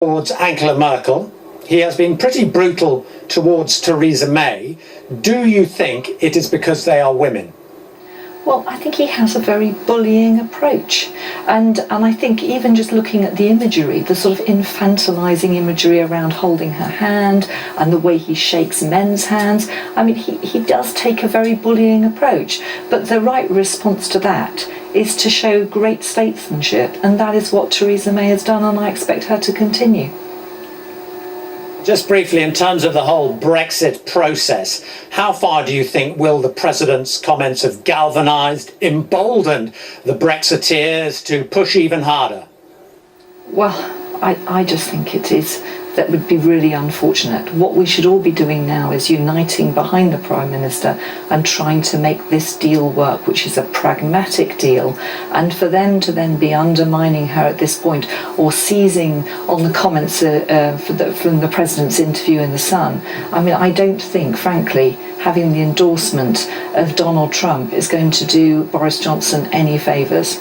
towards Angela Merkel. He has been pretty brutal towards Theresa May. Do you think it is because they are women? Well, I think he has a very bullying approach. And I think even just looking at the imagery, the sort of infantilizing imagery around holding her hand and the way he shakes men's hands, I mean, he does take a very bullying approach. But the right response to that is to show great statesmanship. And that is what Theresa May has done, and I expect her to continue. Just briefly, in terms of the whole Brexit process, how far do you think will the President's comments have galvanised, emboldened the Brexiteers to push even harder? Well, I just think that would be really unfortunate. What we should all be doing now is uniting behind the Prime Minister and trying to make this deal work, which is a pragmatic deal. And for them to then be undermining her at this point or seizing on the comments from the President's interview in The Sun, I mean, I don't think, frankly, having the endorsement of Donald Trump is going to do Boris Johnson any favours.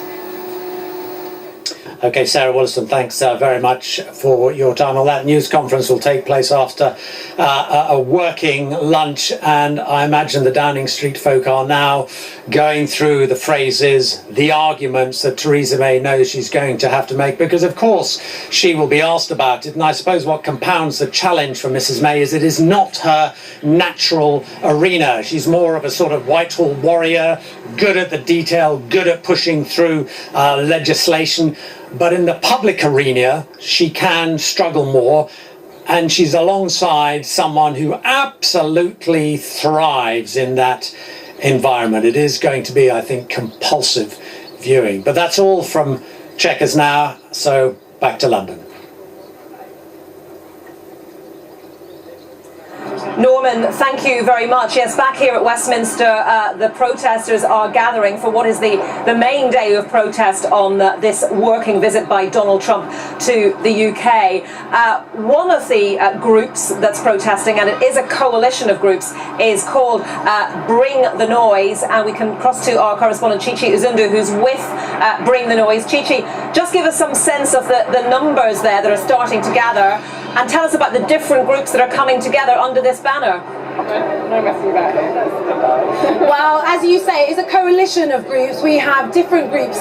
OK, Sarah Wollaston, thanks very much for your time. Well, that news conference will take place after a working lunch, and I imagine the Downing Street folk are now going through the phrases, the arguments that Theresa May knows she's going to have to make, because of course she will be asked about it. And I suppose what compounds the challenge for Mrs May is it is not her natural arena. She's more of a sort of Whitehall warrior, good at the detail, good at pushing through legislation. But in the public arena, she can struggle more, and she's alongside someone who absolutely thrives in that environment. It is going to be, I think, compulsive viewing. But that's all from Chequers Now, so back to London. Norman, thank you very much. Yes, back here at Westminster, the protesters are gathering for what is the main day of protest on this working visit by Donald Trump to the UK. One of the groups that's protesting, and it is a coalition of groups, is called Bring the Noise. And we can cross to our correspondent, Chichi Uzundu, who's with Bring the Noise. Chichi, just give us some sense of the numbers there that are starting to gather, and tell us about the different groups that are coming together under this banner. Well, as you say, it's a coalition of groups. We have different groups,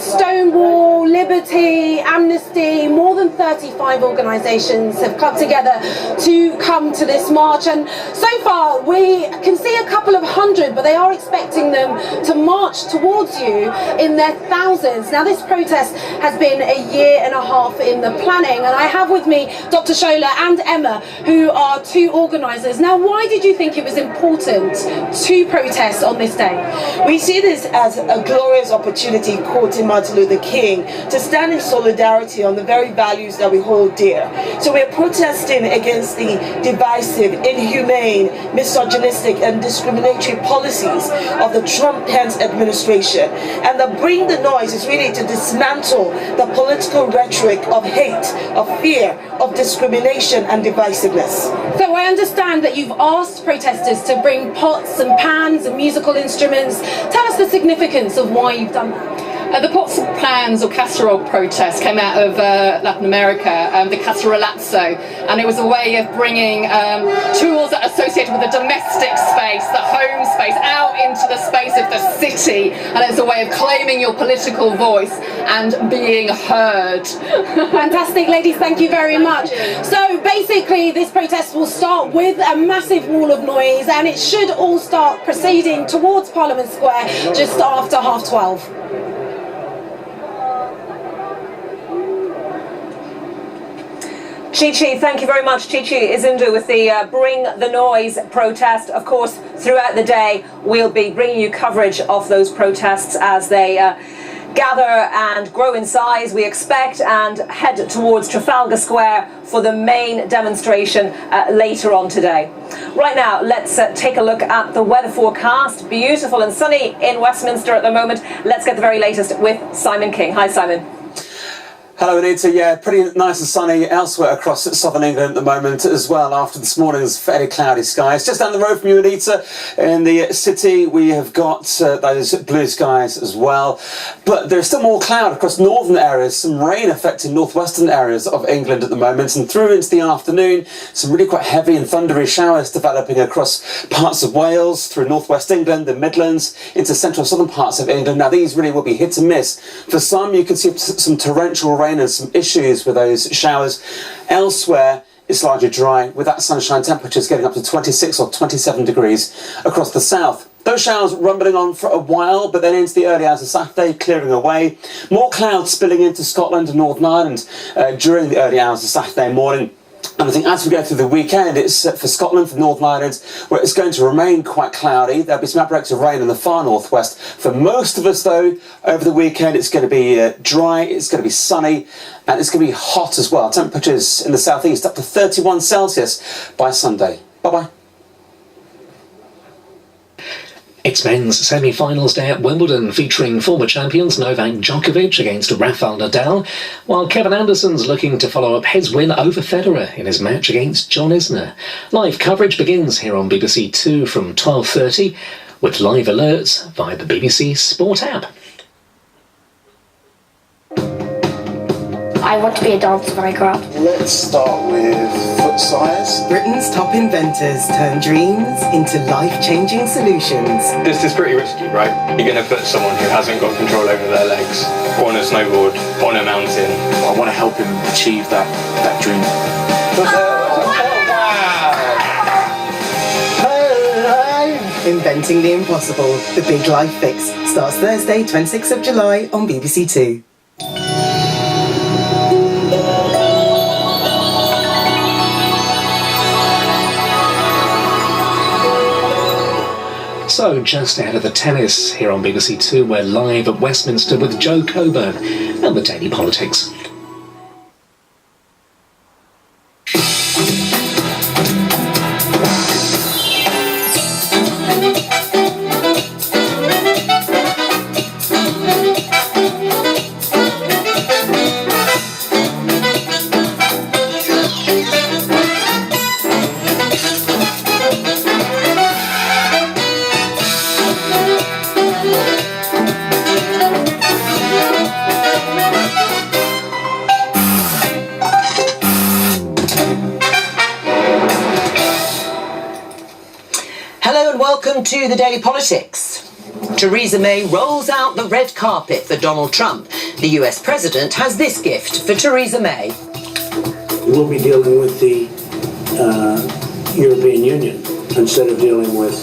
Stonewall, Liberty, Amnesty, more than 35 organisations have come together to come to this march. And so far, we can see a couple of hundred, but they are expecting them to march towards you in their thousands. Now, this protest has been a year and a half in the planning, and I have with me Dr. Shola and Emma, who are two organisers. Now, why did you think it was important to protest on this day? We see this as a glorious opportunity, quoting Martin Luther King, to stand in solidarity on the very values that we hold dear. So we're protesting against the divisive, inhumane, misogynistic and discriminatory policies of the Trump-Pence administration. And the Bring the Noise is really to dismantle the political rhetoric of hate, of fear, of discrimination and divisiveness. So I understand that you've asked protesters to bring pots and pans and musical instruments. Tell us the significance of why you've done that. The pots and pans or casserole protest came out of Latin America, the cacerolazzo, and it was a way of bringing tools associated with the domestic space, the home space, out into the space of the city, and it's a way of claiming your political voice and being heard. Fantastic, ladies, thank you very much. So basically this protest will start with a massive wall of noise, and it should all start proceeding towards Parliament Square just after 12:30. Chichi, thank you very much. Chichi Uzundu with the Bring the Noise protest. Of course, throughout the day, we'll be bringing you coverage of those protests as they gather and grow in size, we expect, and head towards Trafalgar Square for the main demonstration later on today. Right now, let's take a look at the weather forecast. Beautiful and sunny in Westminster at the moment. Let's get the very latest with Simon King. Hi, Simon. Hello, Anita. Yeah, pretty nice and sunny elsewhere across southern England at the moment as well, after this morning's fairly cloudy skies. Just down the road from you, Anita, in the city, we have got those blue skies as well. But there's still more cloud across northern areas, some rain affecting northwestern areas of England at the moment, and through into the afternoon, some really quite heavy and thundery showers developing across parts of Wales, through northwest England, the Midlands, into central southern parts of England. Now, these really will be hit and miss. For some, you can see some torrential rain and some issues with those showers. Elsewhere, it's largely dry, with that sunshine temperatures getting up to 26 or 27 degrees across the south. Those showers rumbling on for a while, but then into the early hours of Saturday, clearing away. More clouds spilling into Scotland and Northern Ireland during the early hours of Saturday morning. And I think as we go through the weekend, it's for Scotland, for Northern Ireland, where it's going to remain quite cloudy. There'll be some outbreaks of rain in the far northwest. For most of us, though, over the weekend, it's going to be dry, it's going to be sunny, and it's going to be hot as well. Temperatures in the southeast up to 31 Celsius by Sunday. Bye-bye. It's men's semi-finals day at Wimbledon, featuring former champions Novak Djokovic against Rafael Nadal, while Kevin Anderson's looking to follow up his win over Federer in his match against John Isner. Live coverage begins here on BBC Two from 12:30, with live alerts via the BBC Sport app. I want to be a dancer when I grow up. Let's start with foot size. Britain's top inventors turn dreams into life-changing solutions. This is pretty risky, right? You're going to put someone who hasn't got control over their legs on a snowboard, on a mountain. I want to help him achieve that dream. Inventing the impossible. The Big Life Fix starts Thursday, 26th of July on BBC Two. So, just ahead of the tennis here on BBC Two, we're live at Westminster with Joe Coburn and the Daily Politics. Welcome to the Daily Politics. Theresa May rolls out the red carpet for Donald Trump. The US president has this gift for Theresa May. We'll be dealing with the European Union instead of dealing with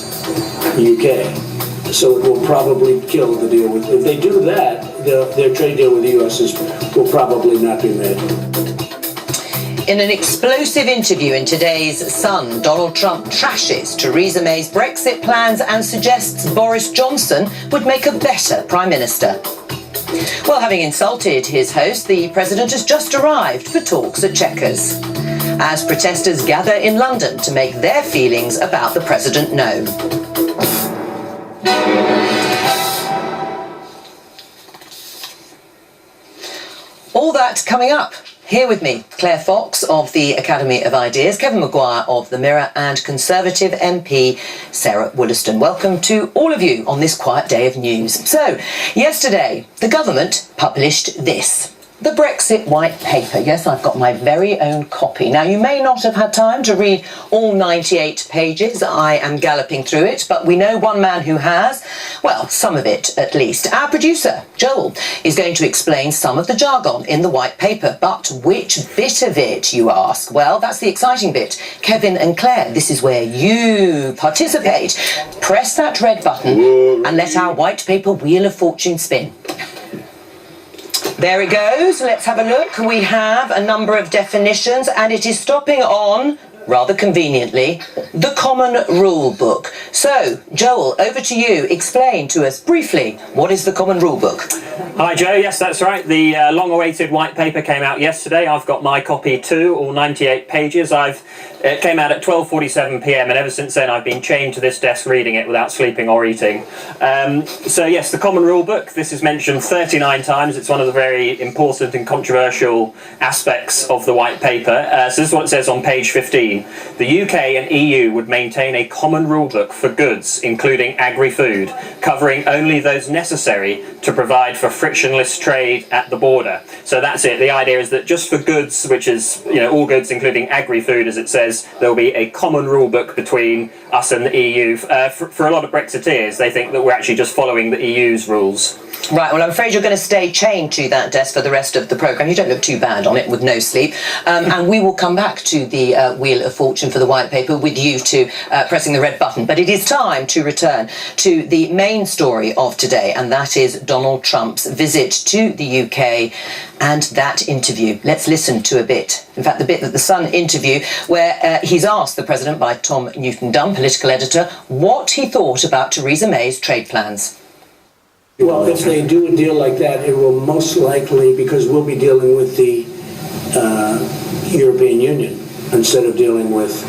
the UK. So it will probably kill the deal with. If they do that, their trade deal with the US will probably not be made. In an explosive interview in today's Sun, Donald Trump trashes Theresa May's Brexit plans and suggests Boris Johnson would make a better Prime Minister. Well, having insulted his host, the president has just arrived for talks at Chequers, as protesters gather in London to make their feelings about the president known. All that coming up. Here with me, Claire Fox of the Academy of Ideas, Kevin Maguire of The Mirror, and Conservative MP Sarah Wollaston. Welcome to all of you on this quiet day of news. So, yesterday, the government published this. The Brexit White Paper. Yes, I've got my very own copy. Now, you may not have had time to read all 98 pages. I am galloping through it, but we know one man who has. Well, some of it, at least. Our producer, Joel, is going to explain some of the jargon in the White Paper. But which bit of it, you ask? Well, that's the exciting bit. Kevin and Claire, this is where you participate. Press that red button and let our White Paper Wheel of Fortune spin. There it goes. Let's have a look. We have a number of definitions, and it is stopping on rather conveniently, the Common Rule Book. So, Joel, over to you. Explain to us briefly, what is the Common Rule Book? Hi Joe, yes that's right. The long-awaited white paper came out yesterday. I've got my copy too, all 98 pages. It came out at 12:47 p.m. and ever since then I've been chained to this desk reading it without sleeping or eating. So yes, the Common Rule Book, this is mentioned 39 times. It's one of the very important and controversial aspects of the white paper. So this is what it says on page 15. The UK and EU would maintain a common rule book for goods, including agri-food, covering only those necessary to provide for frictionless trade at the border. So that's it. The idea is that just for goods, which is all goods including agri-food as it says, there will be a common rule book between us and the EU. For a lot of Brexiteers, they think that we're actually just following the EU's rules. Right, well, I'm afraid you're going to stay chained to that desk for the rest of the programme. You don't look too bad on it with no sleep. And we will come back to the Wheel of Fortune for the white paper with you two pressing the red button. But it is time to return to the main story of today, and that is Donald Trump's visit to the UK and that interview. Let's listen to a bit. In fact, the bit that the Sun interview where he's asked the President by Tom Newton-Dunn, political editor, what he thought about Theresa May's trade plans. Well, if they do a deal like that, it will most likely, because we'll be dealing with the European Union instead of dealing with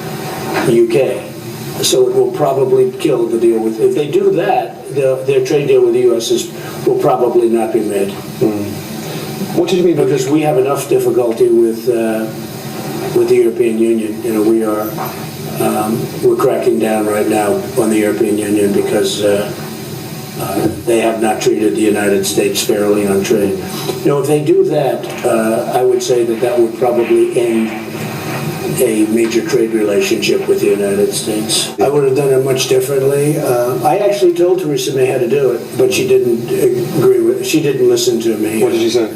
the UK. So it will probably kill the deal with. If they do that, their trade deal with the US will probably not be made. What did you mean? Because we have enough difficulty with the European Union. We're cracking down right now on the European Union because they have not treated the United States fairly on trade. If they do that, I would say that would probably end a major trade relationship with the United States. I would have done it much differently. I actually told Theresa May how to do it, but she didn't agree with it. She didn't listen to me. What did she say?